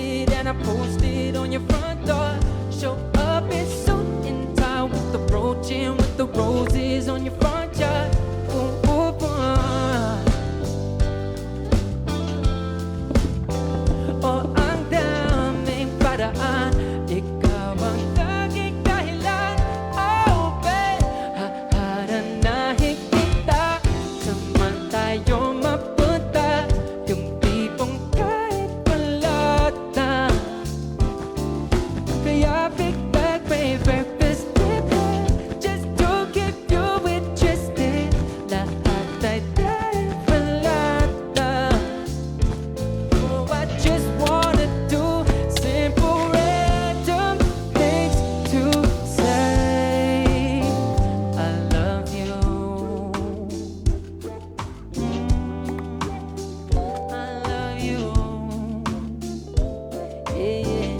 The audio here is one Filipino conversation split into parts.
it and I post it on your front door. Show up in suit and tie with the brooch and with the roses on your front yard. Ooh, ooh, ooh. Oh, ang daming paraan, ikaw ang tanging dahilan. Oh, babe, haharanahin kita, saan tayo mapunta, yung tipong kahit wala na. Kaya big bag, may breakfast ticket, just to keep you interested. Lahat ay dahil wala na. Oh, I just wanna do simple random things to say. I love you. I love you. Yeah.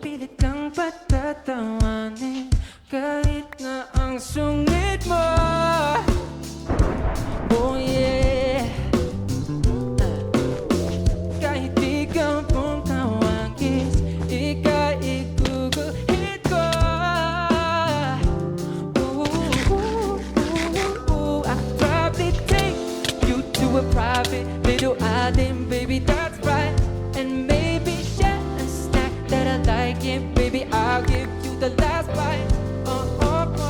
Pilit kang patatawanin kahit na ang sungit mo. Oh yeah. Kahit di ka pong tawagis, ikaw iguguhit ko. I'd probably take you to a private little island, baby, that's right. And maybe share a snack that I like, and baby, I'll give you the last bite. Oh, oh, oh.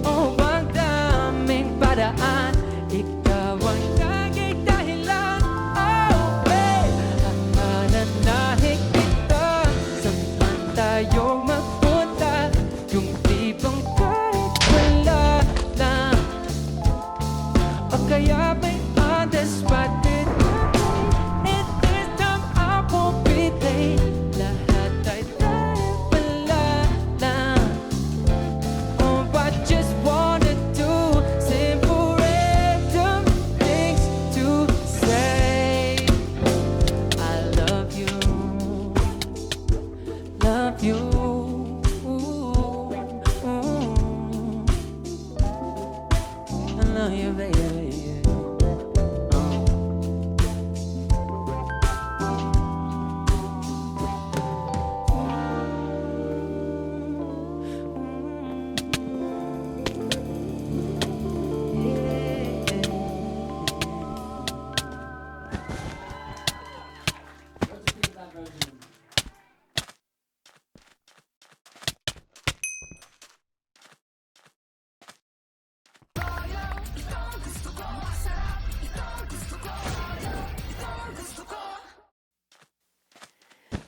Oh, ang daming paraan, ikaw ang tanging dahilan. Oh, babe, haharanahin kita, saan tayo magpunta, yung tipong kahit wala lang. O kaya may on-the-spot and this time I won't be late. Lahat ay dahil wala lang. Oh, I just wanna do simple random things to say. I love you. Love you. I love you, baby.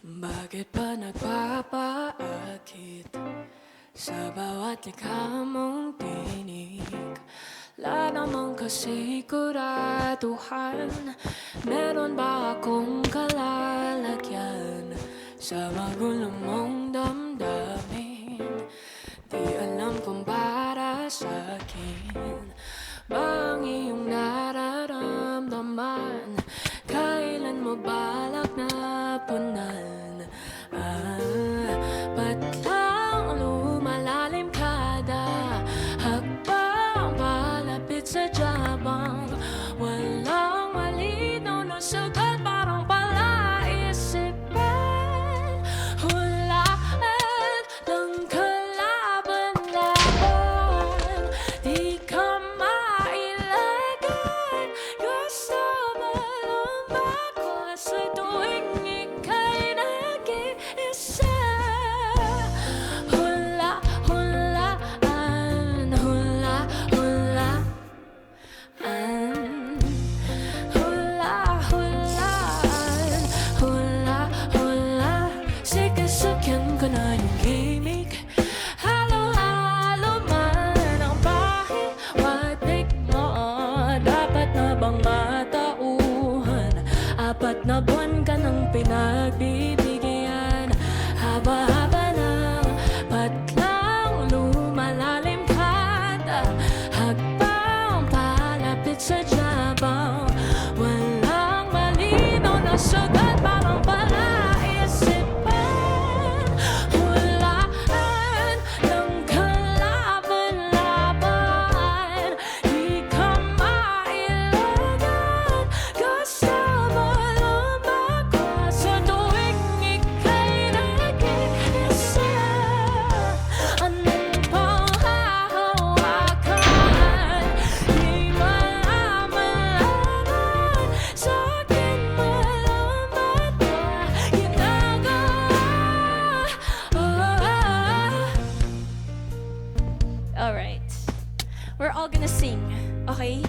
Bakit pa nagpapaakit sa bawat likha mong tinig? Wala namang kasiguraduhan, meron ba akong kalalagyan sa magulong mong damdamin? Di alam kung para sa'kin ba ang iyong nararamdaman? Kailan mo balak na punan? Ba't lang lumalalim kada hakbang palapit sa jabang? Walang malinaw na sagot, parang palaisipan. Hulaan ng kalaban-laban, di ka mailagan. Gusto mo lumabas sa tuwing ika'y nag-iisa. Hula-hulaan, hula-hulaan, hula-hulaan, hula-hula. Sikasakyan ko na yung gimmick, halo-halo man ang pahiwatig mo. Dapat na bang matauhan? 4 na buwan ka nang pinagbibigyan. Haba-haba ng patlang lumalalim kada hakbang palapit sa jabang. Walang malinaw na sagot, parang palaisipan. Hulaan ng kalaban-laban, di ka Okay?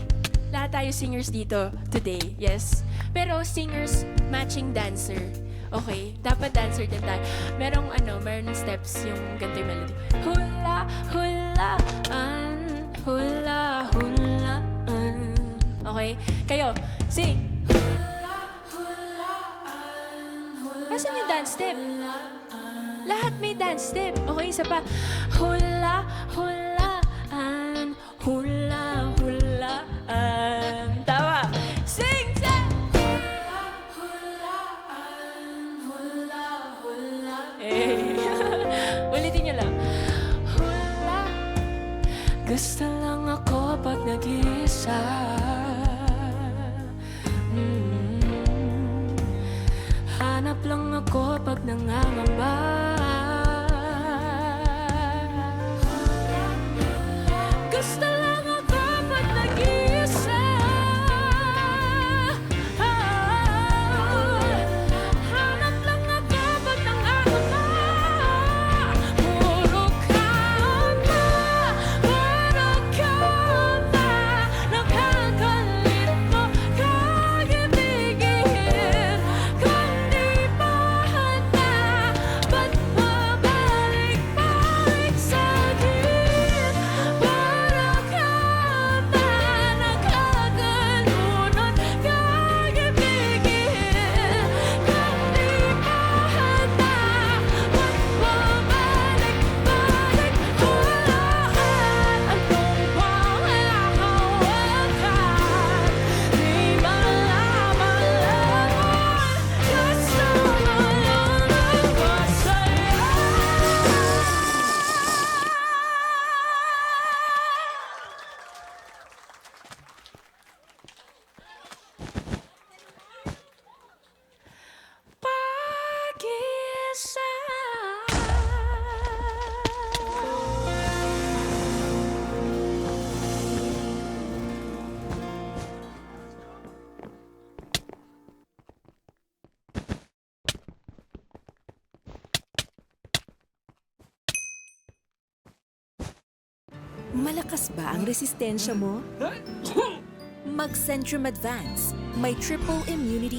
Lahat tayo singers dito today, yes. Pero singers, matching dancer. Okay? Dapat dancer din tayo. Merong steps yung ganito yung melody. Hula, hulaan, hula, hulaan. Okay? Kayo, sing. Asan yung dance step? Lahat may dance step. Okay, isa pa. Hula, hulaan, hula, hulaan. Tama. Sing, sing! Hula, hulaan, hula, hulaan. Ulitin niyo lang. Hula. Gusto lang ako pag nag-iisa. Hanap lang ako pag nangangamba. Gusto lang ako pag nag-iisa. Hanap lang ako pag nangangamba. Puro kanta, puro kanta. Nakakalito kag-ibigin. Kung di pa handa, ba't pabalik-balik sa'kin? Puro kanta, nakakalunod kag-ibigin. Kung di pa handa, ba't pabalik-balik? Hulaan ang tumpang hahawakan. Di malaman lamang, gusto malunod ko sa'yo. Pag-isa. Malakas ba ang resistensya mo? Mag-Centrum Advance. May triple immunity.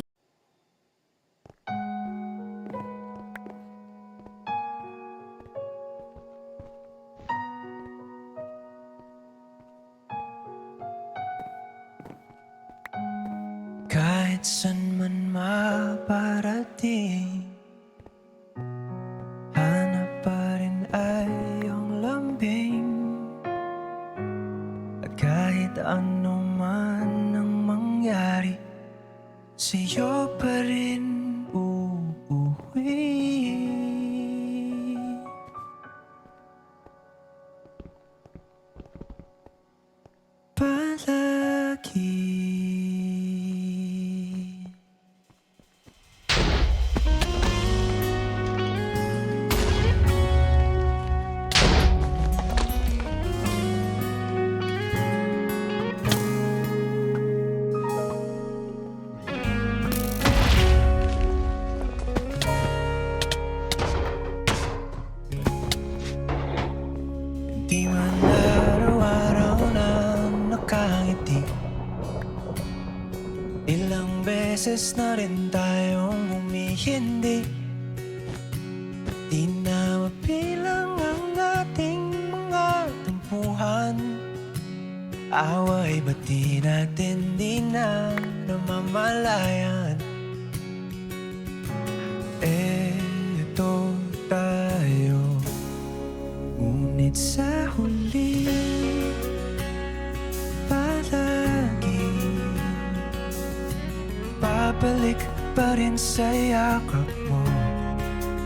Kahit san man maparating, hanap pa rin ay iyong lambing. At kahit ano man ang mangyari, sa'yo pa rin uuwi. Palagi. Di man araw-araw na nakangiti, ilang beses na rin tayong humihindi. Di na mapilang ang ating mga tampuhan. Away ba't di natin di na namamalayan? Eto tayo, ngunit sa huli palagi babalik pa rin sa yakap mo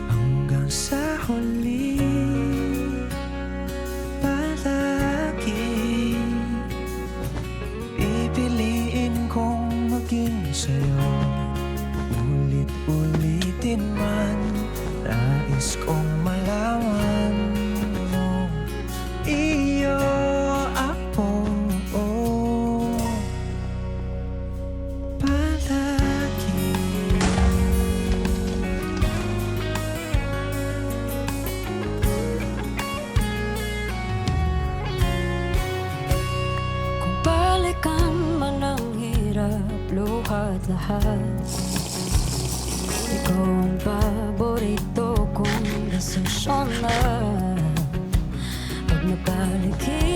hanggang sa huli. Palagi pipiliin kong maging sa'yo, ulit-ulitin man. Nais kong malaman mo, iyo ako, palagi. Kung balik at lahat. Ikaw ang paborito kong desisyon na pag napaligid